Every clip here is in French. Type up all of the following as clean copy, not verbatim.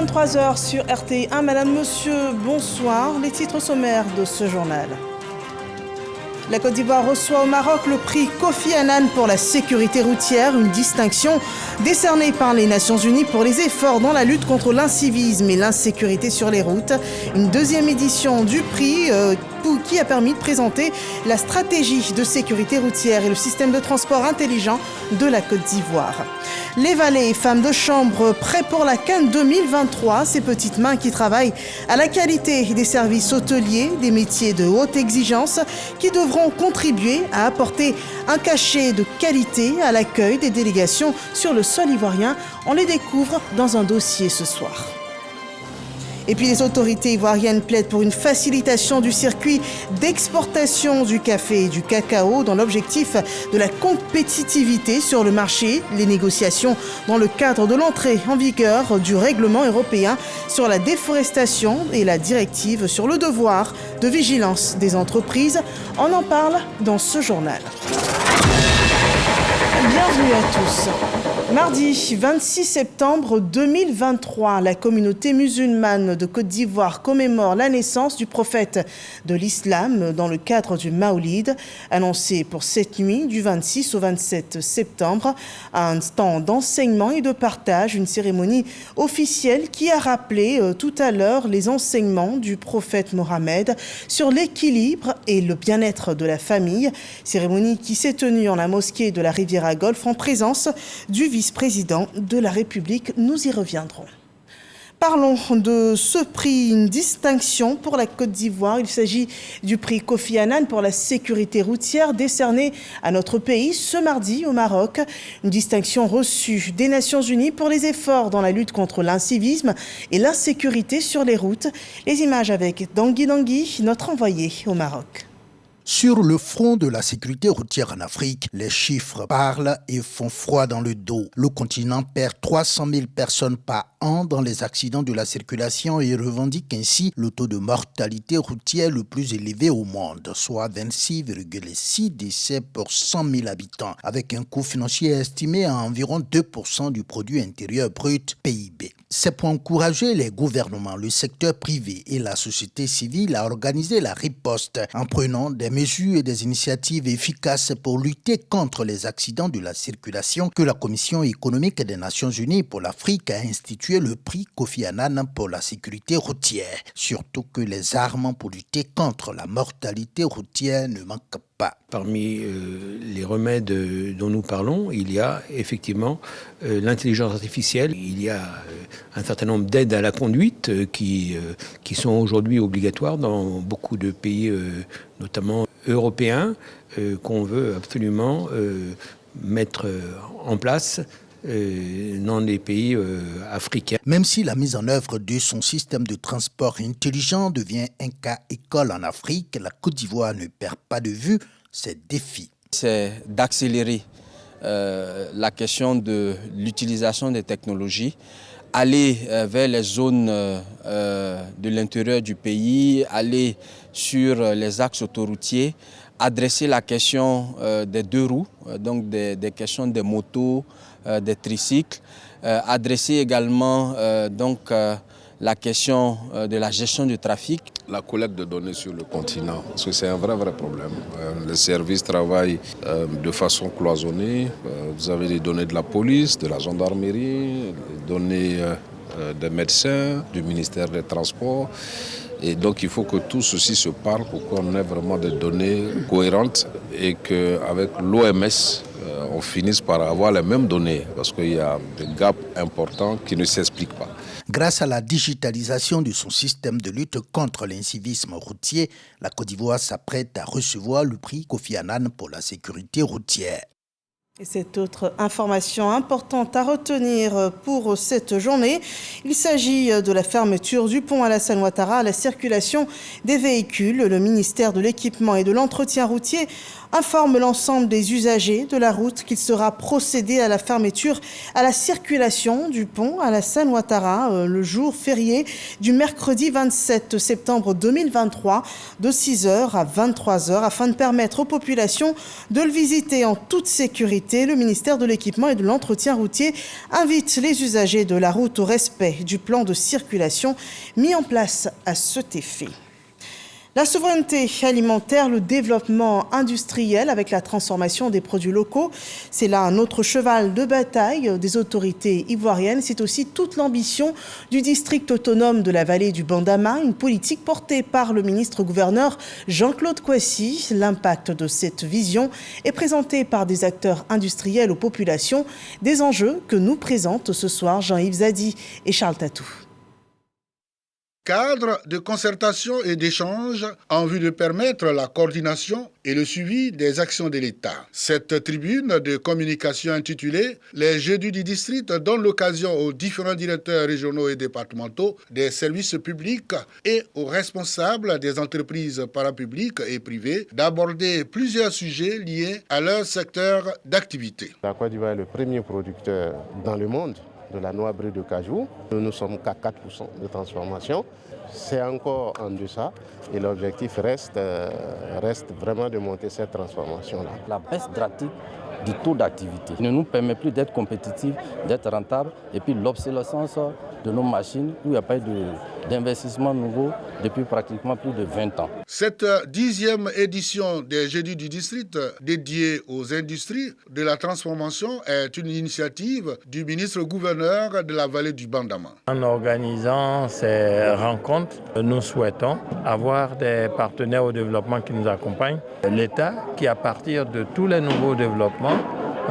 23h sur RTI1. Madame, monsieur, bonsoir. Les titres sommaires de ce journal. La Côte d'Ivoire reçoit au Maroc le prix Kofi Annan pour la sécurité routière, une distinction décernée par les Nations Unies pour les efforts dans la lutte contre l'incivisme et l'insécurité sur les routes. Une deuxième édition du prix qui a permis de présenter la stratégie de sécurité routière et le système de transport intelligent de la Côte d'Ivoire. Les valets et femmes de chambre prêts pour la Cannes 2023, ces petites mains qui travaillent à la qualité des services hôteliers, des métiers de haute exigence qui devront contribuer à apporter un cachet de qualité à l'accueil des délégations sur le sol ivoirien. On les découvre dans un dossier ce soir. Et puis les autorités ivoiriennes plaident pour une facilitation du circuit d'exportation du café et du cacao dans l'objectif de la compétitivité sur le marché. Les négociations dans le cadre de l'entrée en vigueur du règlement européen sur la déforestation et la directive sur le devoir de vigilance des entreprises. On en parle dans ce journal. Bienvenue à tous. Mardi 26 septembre 2023, la communauté musulmane de Côte d'Ivoire commémore la naissance du prophète de l'islam dans le cadre du Maoulid, annoncé pour cette nuit du 26 au 27 septembre. Un temps d'enseignement et de partage, une cérémonie officielle qui a rappelé tout à l'heure les enseignements du prophète Mohammed sur l'équilibre et le bien-être de la famille. Cérémonie qui s'est tenue en la mosquée de la Riviera Golfe en présence du vice-président de la République. Nous y reviendrons. Parlons de ce prix, une distinction pour la Côte d'Ivoire. Il s'agit du prix Kofi Annan pour la sécurité routière décerné à notre pays ce mardi au Maroc. Une distinction reçue des Nations Unies pour les efforts dans la lutte contre l'incivisme et l'insécurité sur les routes. Les images avec Dangui, notre envoyé au Maroc. Sur le front de la sécurité routière en Afrique, les chiffres parlent et font froid dans le dos. Le continent perd 300 000 personnes par an dans les accidents de la circulation et revendique ainsi le taux de mortalité routière le plus élevé au monde, soit 26,6 décès pour 100 000 habitants, avec un coût financier estimé à environ 2% du produit intérieur brut PIB. C'est pour encourager les gouvernements, le secteur privé et la société civile à organiser la riposte en prenant des mesures et des initiatives efficaces pour lutter contre les accidents de la circulation que la Commission économique des Nations Unies pour l'Afrique a institué le prix Kofi Annan pour la sécurité routière. Surtout que les armes pour lutter contre la mortalité routière ne manquent pas. Parmi les remèdes dont nous parlons, il y a effectivement l'intelligence artificielle. Il y a un certain nombre d'aides à la conduite qui sont aujourd'hui obligatoires dans beaucoup de pays, notamment européens, qu'on veut absolument mettre en place dans les pays africains. Même si la mise en œuvre de son système de transport intelligent devient un cas école en Afrique, la Côte d'Ivoire ne perd pas de vue ses défis. C'est d'accélérer la question de l'utilisation des technologies, aller vers les zones de l'intérieur du pays, aller sur les axes autoroutiers, adresser la question des deux roues, donc des questions des motos, des tricycles, adresser également la question de la gestion du trafic. La collecte de données sur le continent, parce que c'est un vrai problème. Les services travaillent de façon cloisonnée. Vous avez les données de la police, de la gendarmerie, les données des médecins, du ministère des Transports. Et donc il faut que tout ceci se parle pour qu'on ait vraiment des données cohérentes et qu'avec l'OMS, on finisse par avoir les mêmes données parce qu'il y a des gaps importants qui ne s'expliquent pas. Grâce à la digitalisation de son système de lutte contre l'incivisme routier, la Côte d'Ivoire s'apprête à recevoir le prix Kofi Annan pour la sécurité routière. Et cette autre information importante à retenir pour cette journée, il s'agit de la fermeture du pont Alassane Ouattara à la circulation des véhicules. Le ministère de l'Équipement et de l'Entretien routier informe l'ensemble des usagers de la route qu'il sera procédé à la fermeture à la circulation du pont Alassane Ouattara le jour férié du mercredi 27 septembre 2023 de 6h à 23h afin de permettre aux populations de le visiter en toute sécurité sécurité, le ministère de l'Équipement et de l'Entretien routier invite les usagers de la route au respect du plan de circulation mis en place à cet effet. La souveraineté alimentaire, le développement industriel avec la transformation des produits locaux, c'est là un autre cheval de bataille des autorités ivoiriennes. C'est aussi toute l'ambition du district autonome de la vallée du Bandama, une politique portée par le ministre-gouverneur Jean-Claude Kouassi. L'impact de cette vision est présenté par des acteurs industriels aux populations, des enjeux que nous présentent ce soir Jean-Yves Zadi et Charles Tatou. Cadre de concertation et d'échange en vue de permettre la coordination et le suivi des actions de l'État. Cette tribune de communication intitulée « Les Jeudis du district » donne l'occasion aux différents directeurs régionaux et départementaux des services publics et aux responsables des entreprises parapubliques et privées d'aborder plusieurs sujets liés à leur secteur d'activité. La Côte d'Ivoire est le premier producteur dans le monde de la noix brune de cajou. Nous ne sommes qu'à 4% de transformation. C'est encore en deçà et l'objectif reste vraiment de monter cette transformation-là. La baisse drastique du taux d'activité ne nous permet plus d'être compétitifs, d'être rentables et puis l'obsolescence de nos machines où il n'y a pas eu d'investissement nouveau depuis pratiquement plus de 20 ans. Cette 10e édition des Jeudis du district dédiée aux industries de la transformation est une initiative du ministre-gouverneur de la vallée du Bandama. En organisant ces rencontres, nous souhaitons avoir des partenaires au développement qui nous accompagnent. L'État qui, à partir de tous les nouveaux développements,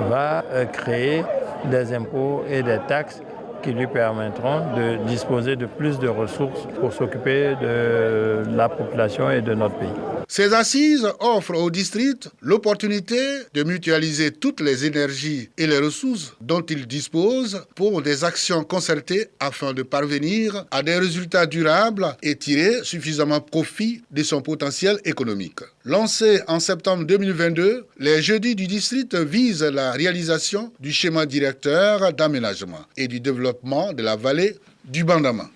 va créer des impôts et des taxes qui lui permettront de disposer de plus de ressources pour s'occuper de la population et de notre pays. Ces assises offrent au district l'opportunité de mutualiser toutes les énergies et les ressources dont il dispose pour des actions concertées afin de parvenir à des résultats durables et tirer suffisamment profit de son potentiel économique. Lancés en septembre 2022, les Jeudis du district visent la réalisation du schéma directeur d'aménagement et du développement de la vallée du Bandama.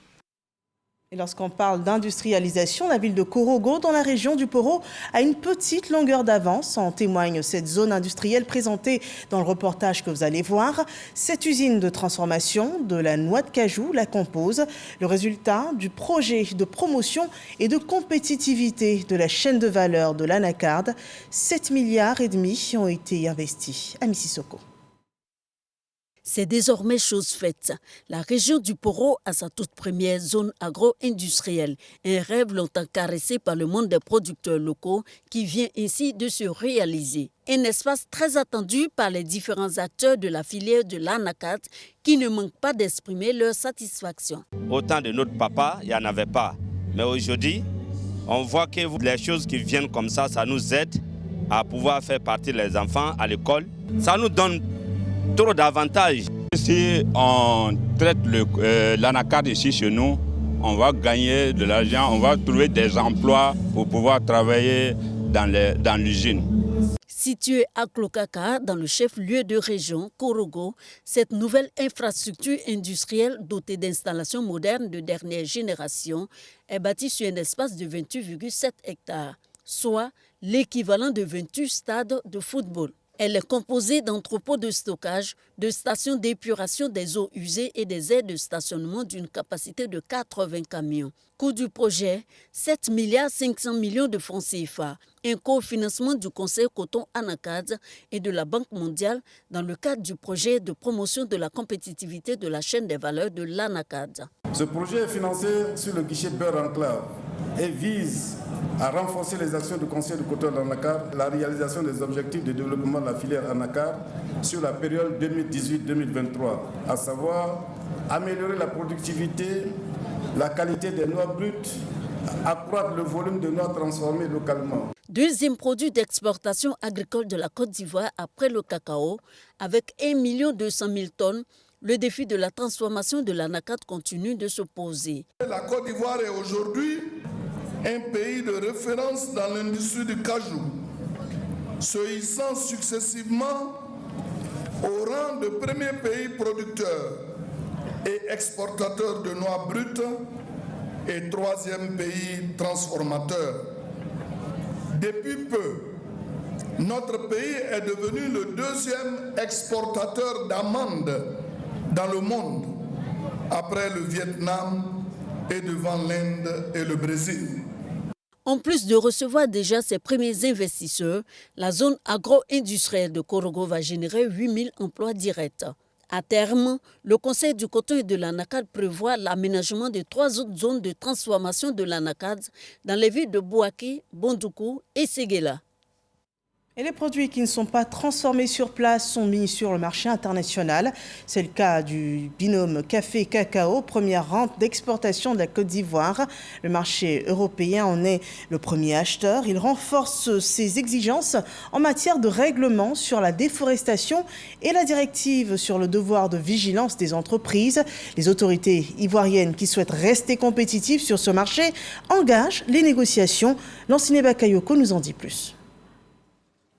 Et lorsqu'on parle d'industrialisation, la ville de Korogo, dans la région du Poro, a une petite longueur d'avance. En témoigne cette zone industrielle présentée dans le reportage que vous allez voir. Cette usine de transformation de la noix de cajou la compose. Le résultat du projet de promotion et de compétitivité de la chaîne de valeur de l'anacarde. 7,5 milliards ont été investis à Mississauga. C'est désormais chose faite. La région du Poro a sa toute première zone agro-industrielle. Un rêve longtemps caressé par le monde des producteurs locaux qui vient ainsi de se réaliser. Un espace très attendu par les différents acteurs de la filière de l'anacarde qui ne manquent pas d'exprimer leur satisfaction. Au temps de notre papa, il n'y en avait pas. Mais aujourd'hui, on voit que les choses qui viennent comme ça nous aide à pouvoir faire partir les enfants à l'école. Ça nous donne trop d'avantages. Si on traite l'anacarde ici chez nous, on va gagner de l'argent, on va trouver des emplois pour pouvoir travailler dans l'usine. Située à Klokaka, dans le chef-lieu de région, Korogo, cette nouvelle infrastructure industrielle dotée d'installations modernes de dernière génération est bâtie sur un espace de 28,7 hectares, soit l'équivalent de 28 stades de football. Elle est composée d'entrepôts de stockage, de stations d'épuration des eaux usées et des aires de stationnement d'une capacité de 80 camions. Coût du projet, 7,5 milliards de francs CFA. Un cofinancement du Conseil Coton Anacarde et de la Banque mondiale dans le cadre du projet de promotion de la compétitivité de la chaîne des valeurs de l'anacarde. Ce projet est financé sur le guichet Beurre Enclave et vise à renforcer les actions du Conseil de coton d'anacarde, la réalisation des objectifs de développement de la filière anacarde sur la période 2018-2023, à savoir améliorer la productivité, la qualité des noix brutes, accroître le volume de noix transformées localement. Deuxième produit d'exportation agricole de la Côte d'Ivoire après le cacao, avec 1 200 000 tonnes, le défi de la transformation de l'anacarde continue de se poser. La Côte d'Ivoire est aujourd'hui un pays de référence dans l'industrie du cajou, se hissant successivement au rang de premier pays producteur et exportateur de noix brutes et troisième pays transformateur. Depuis peu, Notre pays est devenu le deuxième exportateur d'amandes dans le monde, après le Vietnam et devant l'Inde et le Brésil. En plus de recevoir déjà ses premiers investisseurs, la zone agro-industrielle de Korogo va générer 8000 emplois directs. À terme, le Conseil du coton et de l'anacarde prévoit l'aménagement de 3 autres zones de transformation de l'anacarde dans les villes de Bouaké, Bondoukou et Séguéla. Et les produits qui ne sont pas transformés sur place sont mis sur le marché international. C'est le cas du binôme café-cacao, première rente d'exportation de la Côte d'Ivoire. Le marché européen en est le premier acheteur. Il renforce ses exigences en matière de règlement sur la déforestation et la directive sur le devoir de vigilance des entreprises. Les autorités ivoiriennes qui souhaitent rester compétitives sur ce marché engagent les négociations. Lanciné Bakayoko nous en dit plus.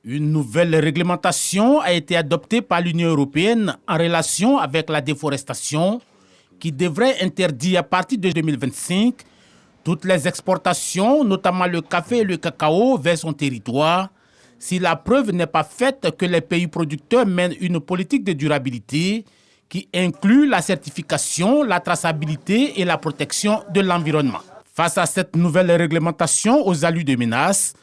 Une nouvelle réglementation a été adoptée par l'Union européenne en relation avec la déforestation qui devrait interdire à partir de 2025 toutes les exportations, notamment le café et le cacao, vers son territoire, si la preuve n'est pas faite que les pays producteurs mènent une politique de durabilité qui inclut la certification, la traçabilité et la protection de l'environnement. Face à cette nouvelle réglementation aux allures de menaces,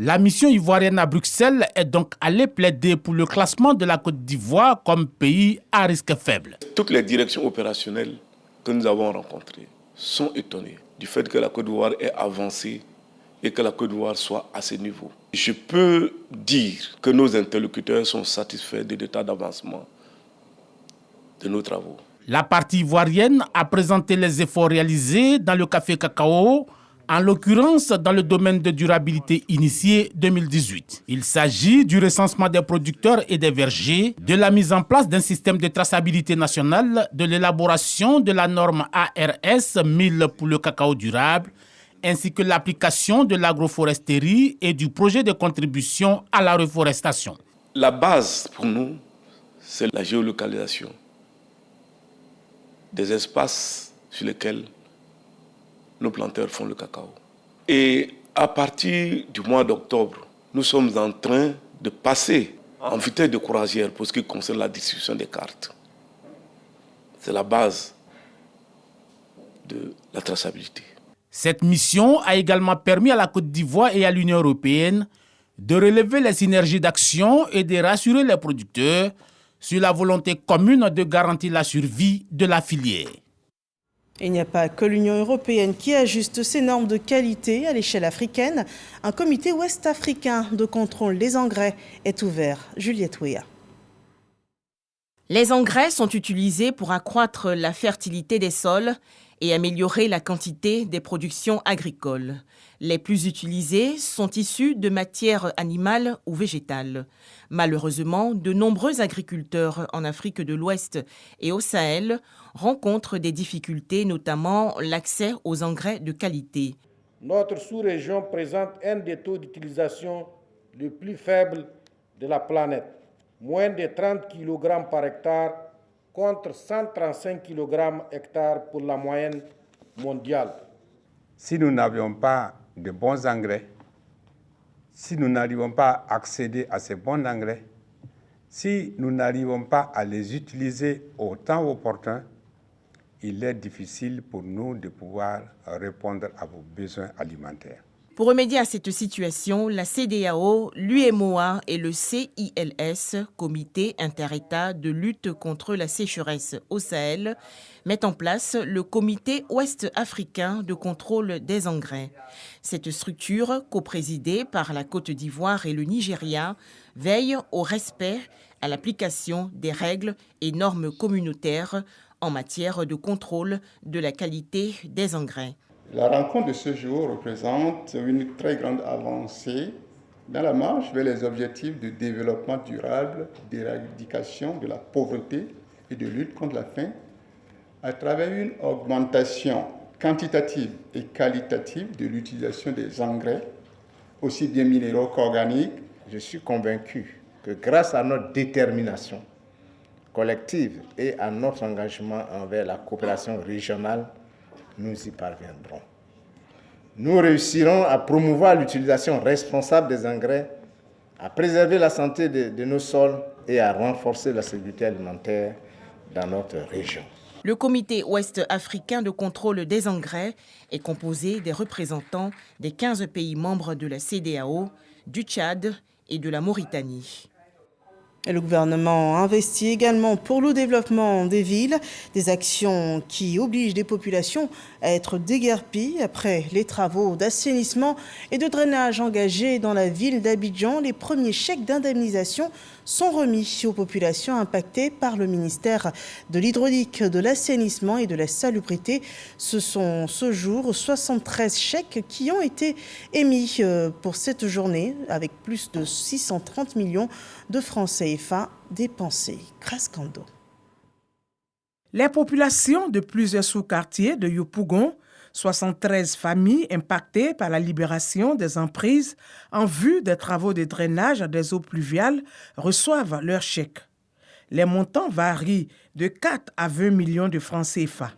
la mission ivoirienne à Bruxelles est donc allée plaider pour le classement de la Côte d'Ivoire comme pays à risque faible. Toutes les directions opérationnelles que nous avons rencontrées sont étonnées du fait que la Côte d'Ivoire est avancée et que la Côte d'Ivoire soit à ce niveau. Je peux dire que nos interlocuteurs sont satisfaits de l'état d'avancement de nos travaux. La partie ivoirienne a présenté les efforts réalisés dans le café-cacao, en l'occurrence dans le domaine de durabilité initié 2018. Il s'agit du recensement des producteurs et des vergers, de la mise en place d'un système de traçabilité nationale, de l'élaboration de la norme ARS 1000 pour le cacao durable, ainsi que l'application de l'agroforesterie et du projet de contribution à la reforestation. La base pour nous, c'est la géolocalisation des espaces sur lesquels nos planteurs font le cacao. Et à partir du mois d'octobre, nous sommes en train de passer en vitesse de croisière pour ce qui concerne la distribution des cartes. C'est la base de la traçabilité. Cette mission a également permis à la Côte d'Ivoire et à l'Union européenne de relever les synergies d'action et de rassurer les producteurs sur la volonté commune de garantir la survie de la filière. Il n'y a pas que l'Union européenne qui ajuste ses normes de qualité à l'échelle africaine. Un comité ouest-africain de contrôle des engrais est ouvert. Juliette Ouéa. Les engrais sont utilisés pour accroître la fertilité des sols et améliorer la quantité des productions agricoles. Les plus utilisés sont issus de matières animales ou végétales. Malheureusement, de nombreux agriculteurs en Afrique de l'Ouest et au Sahel rencontrent des difficultés, notamment l'accès aux engrais de qualité. Notre sous-région présente un des taux d'utilisation le plus faible de la planète, moins de 30 kg par hectare contre 135 kg hectare pour la moyenne mondiale. Si nous n'avions pas de bons engrais, si nous n'arrivons pas à accéder à ces bons engrais, si nous n'arrivons pas à les utiliser au temps opportun, il est difficile pour nous de pouvoir répondre à vos besoins alimentaires. Pour remédier à cette situation, la CEDEAO, l'UEMOA et le CILS, Comité inter-État de lutte contre la sécheresse au Sahel, mettent en place le Comité ouest-africain de contrôle des engrais. Cette structure, coprésidée par la Côte d'Ivoire et le Nigeria, veille au respect, à l'application des règles et normes communautaires en matière de contrôle de la qualité des engrais. La rencontre de ce jour représente une très grande avancée dans la marche vers les objectifs de développement durable, d'éradication de la pauvreté et de lutte contre la faim à travers une augmentation quantitative et qualitative de l'utilisation des engrais, aussi bien minéraux qu'organiques. Je suis convaincu que grâce à notre détermination collective et à notre engagement envers la coopération régionale, nous y parviendrons. Nous réussirons à promouvoir l'utilisation responsable des engrais à préserver la santé de nos sols et à renforcer la sécurité alimentaire dans notre région. Le comité ouest-africain de contrôle des engrais est composé des représentants des 15 pays membres de la CEDEAO, du Tchad et de la Mauritanie. Et le gouvernement investit également pour le développement des villes, des actions qui obligent les populations à être déguerpies. Après les travaux d'assainissement et de drainage engagés dans la ville d'Abidjan, les premiers chèques d'indemnisation sont remis aux populations impactées par le ministère de l'Hydraulique, de l'Assainissement et de la Salubrité. Ce sont ce jour 73 chèques qui ont été émis pour cette journée, avec plus de 630 millions de francs CFA dépensés. Grace Kando. Les populations de plusieurs sous-quartiers de Yopougon, 73 familles impactées par la libération des emprises en vue des travaux de drainage des eaux pluviales, reçoivent leurs chèques. Les montants varient de 4 à 20 millions de francs CFA.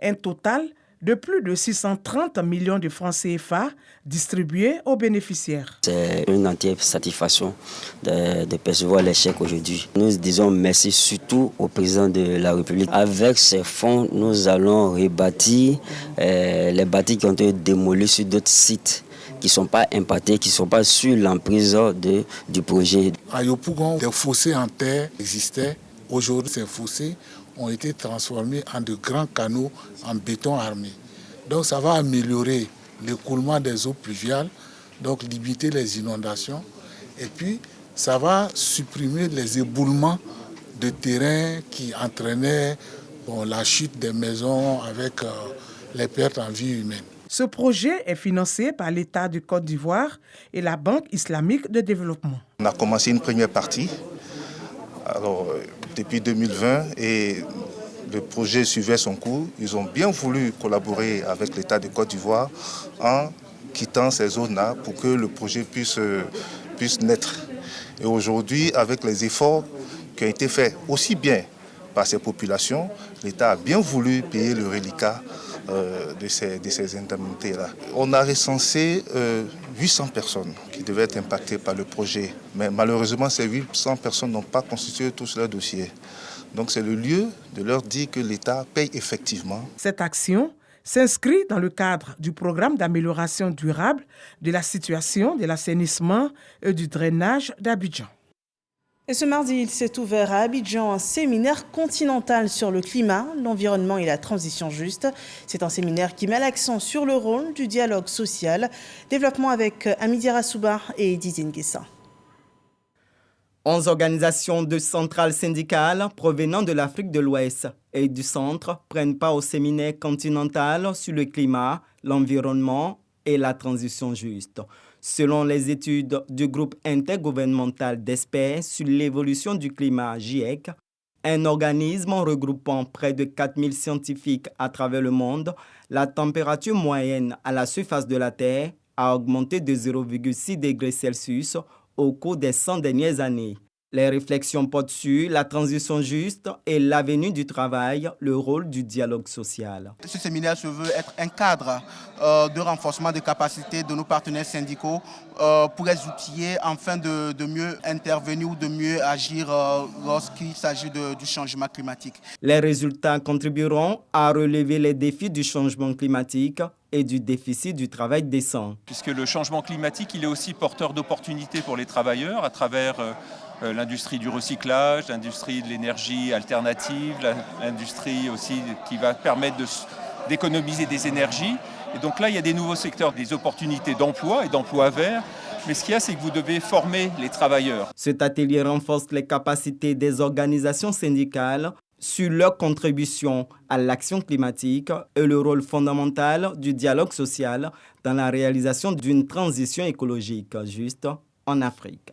Un total de plus de 630 millions de francs CFA distribués aux bénéficiaires. C'est une entière satisfaction de percevoir les chèques aujourd'hui. Nous disons merci surtout au président de la République. Avec ces fonds, nous allons rebâtir les bâtis qui ont été démolis sur d'autres sites qui ne sont pas impactés, qui ne sont pas sur l'emprise du projet. À Yopougon, des fossés en terre existaient. Aujourd'hui, ces fossés ont été transformés en de grands canaux en béton armé. Donc ça va améliorer l'écoulement des eaux pluviales, donc limiter les inondations. Et puis ça va supprimer les éboulements de terrain qui entraînaient la chute des maisons avec les pertes en vie humaine. Ce projet est financé par l'État de Côte d'Ivoire et la Banque islamique de développement. On a commencé une première partie depuis 2020 et le projet suivait son cours. Ils ont bien voulu collaborer avec l'État de Côte d'Ivoire en quittant ces zones-là pour que le projet puisse naître. Et aujourd'hui, avec les efforts qui ont été faits aussi bien par ces populations, l'État a bien voulu payer le reliquat de ces indemnités-là. On a recensé 800 personnes qui devaient être impactées par le projet. Mais malheureusement, ces 800 personnes n'ont pas constitué tous leurs dossiers. Donc c'est le lieu de leur dire que l'État paye effectivement. Cette action s'inscrit dans le cadre du programme d'amélioration durable de la situation de l'assainissement et du drainage d'Abidjan. Et ce mardi, il s'est ouvert à Abidjan un séminaire continental sur le climat, l'environnement et la transition juste. C'est un séminaire qui met l'accent sur le rôle du dialogue social. Développement avec Amidi Rassouba et Didier Nguessa. 11 organisations de centrales syndicales provenant de l'Afrique de l'Ouest et du Centre prennent part au séminaire continental sur le climat, l'environnement et la transition juste. Selon les études du groupe intergouvernemental d'experts sur l'évolution du climat GIEC, un organisme regroupant près de 4000 scientifiques à travers le monde, la température moyenne à la surface de la Terre a augmenté de 0,6 degrés Celsius au cours des 100 dernières années. Les réflexions portent sur la transition juste et l'avenir du travail, le rôle du dialogue social. Ce séminaire se veut être un cadre de renforcement des capacités de nos partenaires syndicaux pour les outiller afin de mieux intervenir ou de mieux agir lorsqu'il s'agit du changement climatique. Les résultats contribueront à relever les défis du changement climatique et du déficit du travail décent. Puisque le changement climatique, il est aussi porteur d'opportunités pour les travailleurs à travers l'industrie du recyclage, l'industrie de l'énergie alternative, l'industrie aussi qui va permettre d'économiser des énergies. Et donc là, il y a des nouveaux secteurs, des opportunités d'emploi et d'emploi vert. Mais ce qu'il y a, c'est que vous devez former les travailleurs. Cet atelier renforce les capacités des organisations syndicales sur leur contribution à l'action climatique et le rôle fondamental du dialogue social dans la réalisation d'une transition écologique juste en Afrique.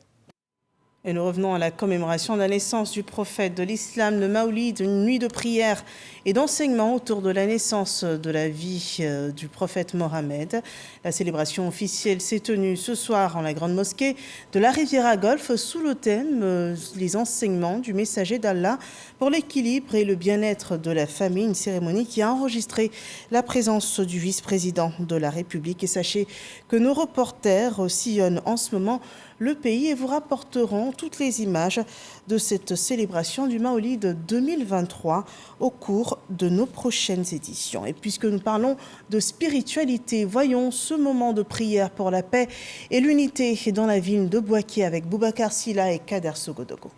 Et nous revenons à la commémoration de la naissance du prophète de l'islam, le Maoulid, une nuit de prière et d'enseignement autour de la naissance de la vie du prophète Mohammed. La célébration officielle s'est tenue ce soir en la grande mosquée de la Riviera Golfe sous le thème les enseignements du messager d'Allah pour l'équilibre et le bien-être de la famille. Une cérémonie qui a enregistré la présence du vice-président de la République. Et sachez que nos reporters sillonnent en ce moment le pays et vous rapporterons toutes les images de cette célébration du Maolid 2023 au cours de nos prochaines éditions. Et puisque nous parlons de spiritualité, voyons ce moment de prière pour la paix et l'unité dans la ville de Bouaké avec Boubacar Silla et Kader Sogodogo.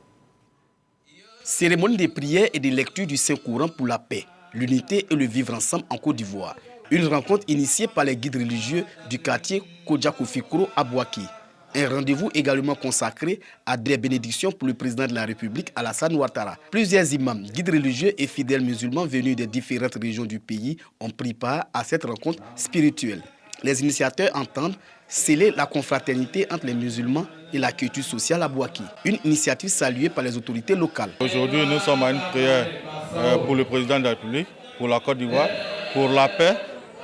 Cérémonie de prière et de lecture du Saint-Courant pour la paix, l'unité et le vivre ensemble en Côte d'Ivoire. Une rencontre initiée par les guides religieux du quartier Kodjakofikro à Bouaké. Un rendez-vous également consacré à des bénédictions pour le président de la République, Alassane Ouattara. Plusieurs imams, guides religieux et fidèles musulmans venus des différentes régions du pays ont pris part à cette rencontre spirituelle. Les initiateurs entendent sceller la confraternité entre les musulmans et la culture sociale à Bouaké. Une initiative saluée par les autorités locales. Aujourd'hui, nous sommes à une prière pour le président de la République, pour la Côte d'Ivoire, pour la paix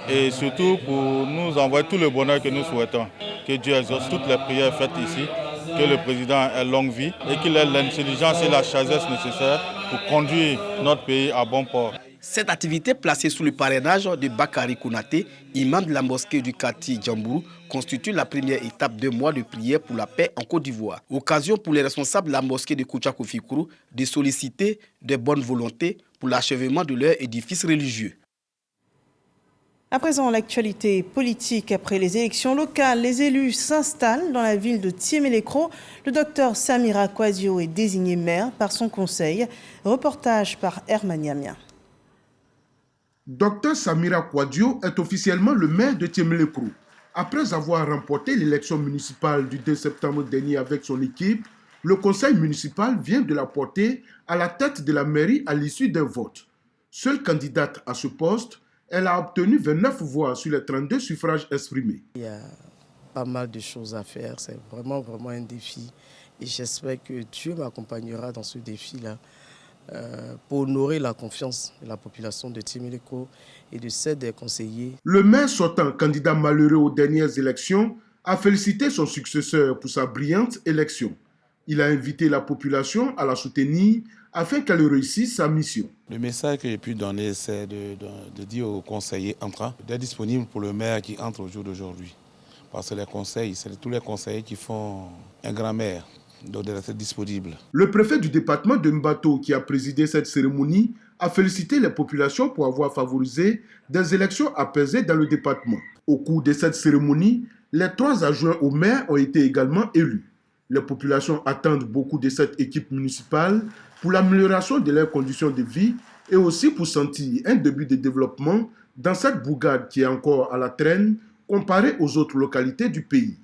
et surtout pour nous envoyer tout le bonheur que nous souhaitons. Que Dieu exauce toutes les prières faites ici, que le président ait longue vie et qu'il ait l'intelligence et la sagesse nécessaires pour conduire notre pays à bon port. Cette activité placée sous le parrainage de Bakary Konaté, imam de la mosquée du quartier Djambourou, constitue la première étape de mois de prière pour la paix en Côte d'Ivoire. Occasion pour les responsables de la mosquée de Kodjakofikro de solliciter de bonnes volontés pour l'achèvement de leur édifice religieux. À présent, l'actualité politique. Après les élections locales, les élus s'installent dans la ville de Thiémé-Lécro. Le docteur Samira Kouadio est désigné maire par son conseil. Reportage par Herman Yamia. Dr Samira Kouadio est officiellement le maire de Thiémé-Lécro. Après avoir remporté l'élection municipale du 2 septembre dernier avec son équipe, le conseil municipal vient de la porter à la tête de la mairie à l'issue d'un vote. Seule candidate à ce poste, elle a obtenu 29 voix sur les 32 suffrages exprimés. Il y a pas mal de choses à faire, c'est vraiment un défi. Et j'espère que Dieu m'accompagnera dans ce défi-là. Pour honorer la confiance de la population de Thiémé-Lécro et de celle des conseillers. Le maire sortant, candidat malheureux aux dernières élections, a félicité son successeur pour sa brillante élection. Il a invité la population à la soutenir afin qu'elle réussisse sa mission. Le message que j'ai pu donner, c'est de dire aux conseillers entrants d'être disponibles pour le maire qui entre au jour d'aujourd'hui. Parce que les conseils, c'est tous les conseillers qui font un grand maire. Donc d'être disponible. Le préfet du département de Mbato, qui a présidé cette cérémonie, a félicité les populations pour avoir favorisé des élections apaisées dans le département. Au cours de cette cérémonie, les 3 adjoints au maire ont été également élus. Les populations attendent beaucoup de cette équipe municipale pour l'amélioration de leurs conditions de vie et aussi pour sentir un début de développement dans cette bourgade qui est encore à la traîne comparée aux autres localités du pays.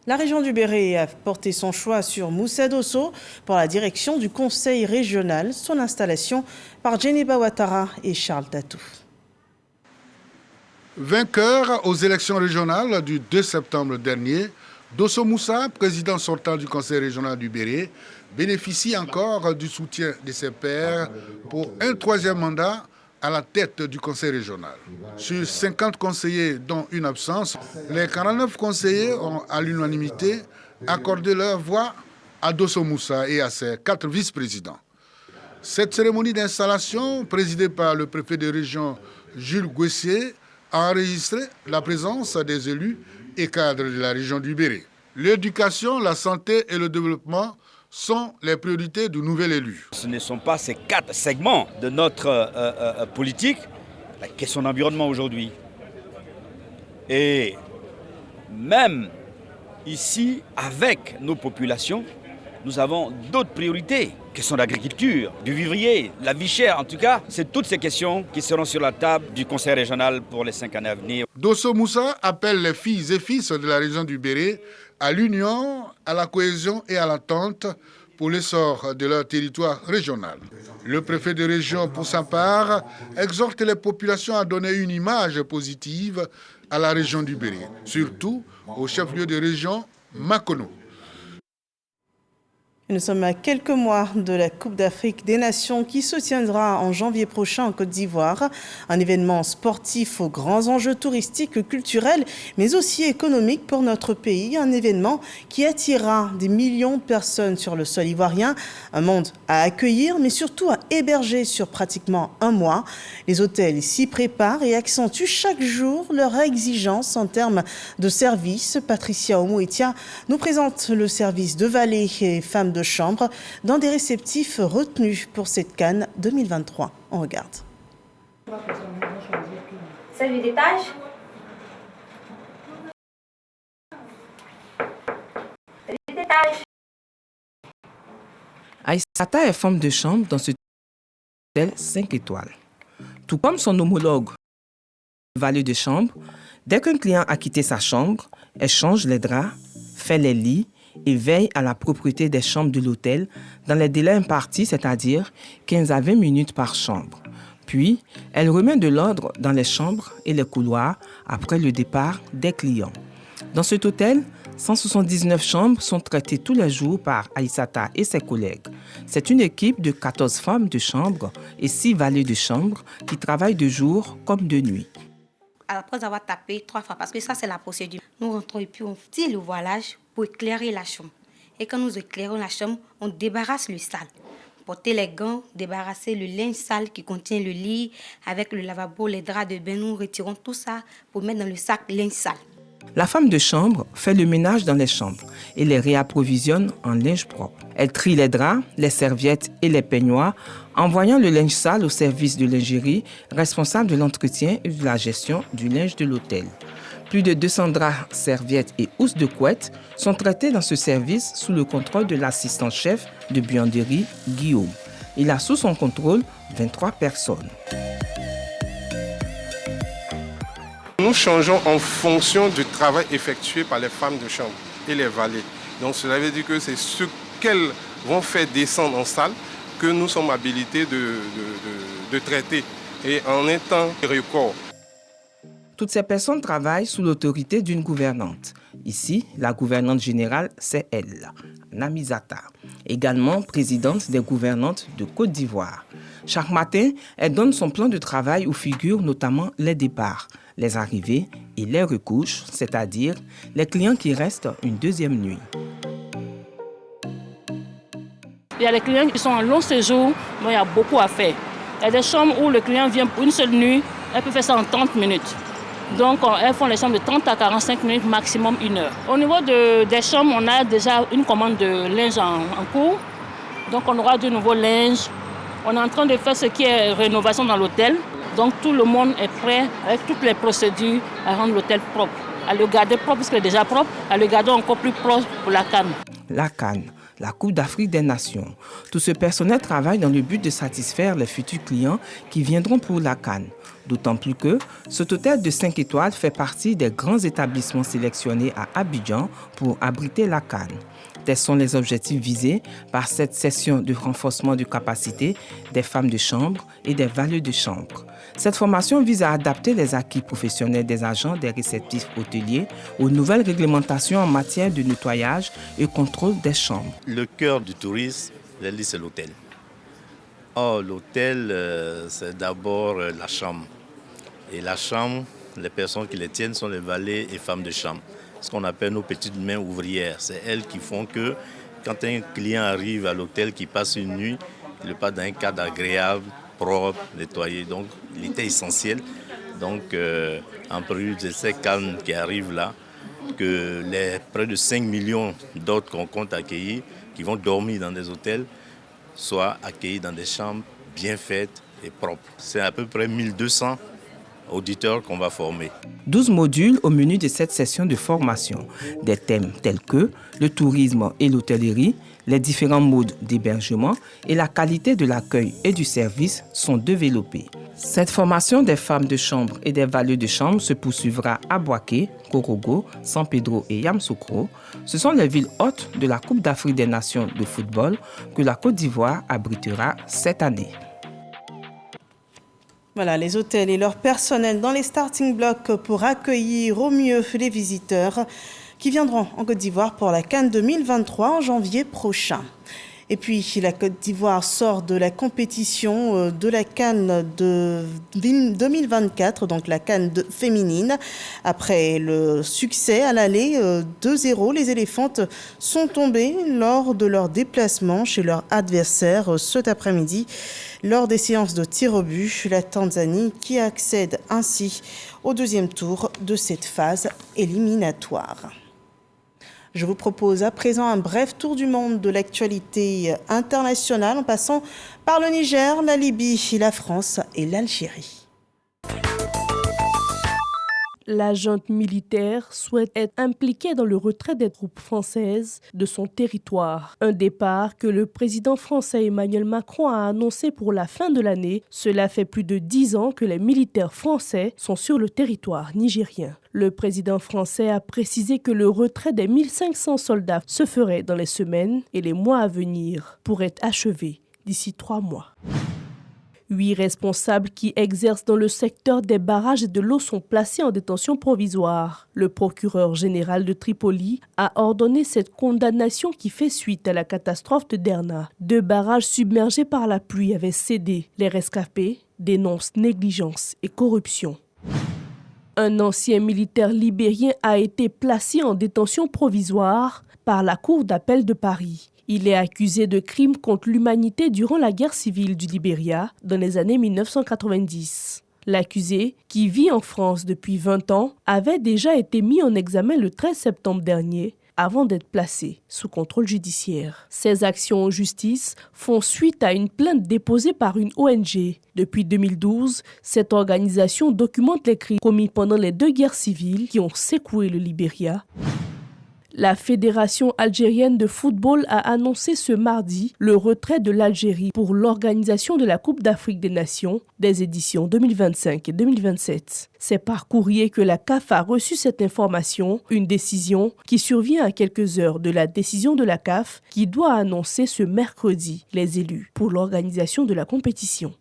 La région du Béret a porté son choix sur Moussa Dosso pour la direction du conseil régional, son installation par Djeneba Ouattara et Charles Tatou. Vainqueur aux élections régionales du 2 septembre dernier, Dosso Moussa, président sortant du conseil régional du Béret, bénéficie encore du soutien de ses pairs pour un 3e mandat à la tête du conseil régional. Sur 50 conseillers, dont une absence, les 49 conseillers ont à l'unanimité accordé leur voix à Dosso Moussa et à ses 4 vice-présidents. Cette cérémonie d'installation, présidée par le préfet de région Jules Gouessier, a enregistré la présence des élus et cadres de la région du Béret. L'éducation, la santé et le développement sont les priorités du nouvel élu. Ce ne sont pas ces 4 segments de notre politique, la question d'environnement aujourd'hui. Et même ici, avec nos populations, nous avons d'autres priorités, question d'agriculture, du vivrier, la vie chère. En tout cas, c'est toutes ces questions qui seront sur la table du conseil régional pour les 5 années à venir. Dosso Moussa appelle les filles et fils de la région du Béret à l'union, à la cohésion et à l'entente pour l'essor de leur territoire régional. Le préfet de région, pour sa part, exhorte les populations à donner une image positive à la région du Béret, surtout au chef-lieu de région, Makono. Nous sommes à quelques mois de la Coupe d'Afrique des Nations qui se tiendra en janvier prochain en Côte d'Ivoire. Un événement sportif aux grands enjeux touristiques, culturels, mais aussi économiques pour notre pays. Un événement qui attirera des millions de personnes sur le sol ivoirien. Un monde à accueillir, mais surtout à héberger sur pratiquement un mois. Les hôtels s'y préparent et accentuent chaque jour leurs exigences en termes de services. Patricia Omouetia nous présente le service de valet et femmes de chambre dans des réceptifs retenus pour cette CAN 2023. On regarde. Service d'étage. Service d'étage. Aïssata est femme de chambre dans ce hôtel 5 étoiles. Tout comme son homologue, valet de chambre, dès qu'un client a quitté sa chambre, elle change les draps, fait les lits et veille à la propreté des chambres de l'hôtel dans les délais impartis, c'est-à-dire 15 à 20 minutes par chambre. Puis, elle remet de l'ordre dans les chambres et les couloirs après le départ des clients. Dans cet hôtel, 179 chambres sont traitées tous les jours par Aïssata et ses collègues. C'est une équipe de 14 femmes de chambre et 6 valets de chambre qui travaillent de jour comme de nuit. Après avoir tapé 3 fois, parce que ça c'est la procédure, nous rentrons et puis on tire le voilage pour éclairer la chambre. Et quand nous éclairons la chambre, on débarrasse le sale. Porter les gants, débarrasser le linge sale qui contient le lit, avec le lavabo, les draps de bain, nous retirons tout ça pour mettre dans le sac linge sale. La femme de chambre fait le ménage dans les chambres et les réapprovisionne en linge propre. Elle trie les draps, les serviettes et les peignoirs, envoyant le linge sale au service de lingerie responsable de l'entretien et de la gestion du linge de l'hôtel. Plus de 200 draps, serviettes et housses de couette sont traités dans ce service sous le contrôle de l'assistant-chef de buanderie, Guillaume. Il a sous son contrôle 23 personnes. Nous changeons en fonction du travail effectué par les femmes de chambre et les valets. Donc cela veut dire que c'est ce qu'elles vont faire descendre en salle que nous sommes habilités de traiter et en un temps record. Toutes ces personnes travaillent sous l'autorité d'une gouvernante. Ici, la gouvernante générale, c'est elle, Namizata, également présidente des gouvernantes de Côte d'Ivoire. Chaque matin, elle donne son plan de travail où figurent notamment les départs, les arrivées et les recouches, c'est-à-dire les clients qui restent une deuxième nuit. Il y a des clients qui sont en long séjour, donc il y a beaucoup à faire. Il y a des chambres où le client vient pour une seule nuit, elle peut faire ça en 30 minutes. Donc elles font les chambres de 30 à 45 minutes, maximum 1 heure. Au niveau des chambres, on a déjà une commande de linge en cours. Donc on aura de nouveaux linges. On est en train de faire ce qui est rénovation dans l'hôtel. Donc tout le monde est prêt avec toutes les procédures à rendre l'hôtel propre. À le garder propre parce qu'il est déjà propre, à le garder encore plus propre pour la CAN. La CAN, la Coupe d'Afrique des Nations. Tout ce personnel travaille dans le but de satisfaire les futurs clients qui viendront pour la CAN. D'autant plus que cet hôtel de 5 étoiles fait partie des grands établissements sélectionnés à Abidjan pour abriter la CAN. Tels sont les objectifs visés par cette session de renforcement de capacité des femmes de chambre et des valets de chambre. Cette formation vise à adapter les acquis professionnels des agents des réceptifs hôteliers aux nouvelles réglementations en matière de nettoyage et contrôle des chambres. Le cœur du tourisme, c'est l'hôtel. Or, l'hôtel, c'est d'abord la chambre. Et la chambre, les personnes qui les tiennent sont les valets et femmes de chambre. Ce qu'on appelle nos petites mains ouvrières. C'est elles qui font que quand un client arrive à l'hôtel qui passe une nuit, il passe dans un cadre agréable, propre, nettoyé. Donc, il était essentiel. Donc, en plus de ces calmes qui arrivent là, que les près de 5 millions d'autres qu'on compte accueillir, qui vont dormir dans des hôtels, soient accueillis dans des chambres bien faites et propres. C'est à peu près 1200 auditeurs qu'on va former. 12 modules au menu de cette session de formation. Des thèmes tels que le tourisme et l'hôtellerie, les différents modes d'hébergement et la qualité de l'accueil et du service sont développés. Cette formation des femmes de chambre et des valets de chambre se poursuivra à Boaké, Korogo, San Pedro et Yamoussoukro. Ce sont les villes hôtes de la Coupe d'Afrique des Nations de football que la Côte d'Ivoire abritera cette année. Voilà, les hôtels et leur personnel dans les starting blocks pour accueillir au mieux les visiteurs. qui viendront en Côte d'Ivoire pour la CAN 2023 en janvier prochain. Et puis, la Côte d'Ivoire sort de la compétition de la CAN de 2024, donc la CAN féminine. Après le succès à l'aller 2-0, les éléphantes sont tombées lors de leur déplacement chez leur adversaire cet après-midi. Lors des séances de tir au but, la Tanzanie qui accède ainsi au deuxième tour de cette phase éliminatoire. Je vous propose à présent un bref tour du monde de l'actualité internationale en passant par le Niger, la Libye, la France et l'Algérie. La junte militaire souhaite être impliquée dans le retrait des troupes françaises de son territoire. Un départ que le président français Emmanuel Macron a annoncé pour la fin de l'année. Cela fait plus de 10 ans que les militaires français sont sur le territoire nigérien. Le président français a précisé que le retrait des 1500 soldats se ferait dans les semaines et les mois à venir pour être achevé d'ici 3 mois. 8 responsables qui exercent dans le secteur des barrages et de l'eau sont placés en détention provisoire. Le procureur général de Tripoli a ordonné cette condamnation qui fait suite à la catastrophe de Derna. 2 barrages submergés par la pluie avaient cédé. Les rescapés dénoncent négligence et corruption. Un ancien militaire libérien a été placé en détention provisoire par la Cour d'appel de Paris. Il est accusé de crimes contre l'humanité durant la guerre civile du Libéria dans les années 1990. L'accusé, qui vit en France depuis 20 ans, avait déjà été mis en examen le 13 septembre dernier avant d'être placé sous contrôle judiciaire. Ces actions en justice font suite à une plainte déposée par une ONG. Depuis 2012, cette organisation documente les crimes commis pendant les 2 guerres civiles qui ont secoué le Libéria. La Fédération algérienne de football a annoncé ce mardi le retrait de l'Algérie pour l'organisation de la Coupe d'Afrique des Nations des éditions 2025 et 2027. C'est par courrier que la CAF a reçu cette information, une décision qui survient à quelques heures de la décision de la CAF qui doit annoncer ce mercredi les élus pour l'organisation de la compétition.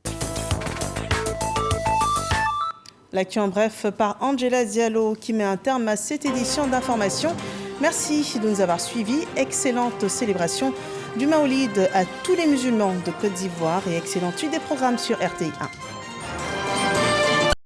L'actu en bref par Angela Diallo qui met un terme à cette édition d'information. Merci de nous avoir suivis. Excellente célébration du Maoulid à tous les musulmans de Côte d'Ivoire et excellente suite des programmes sur RTI 1.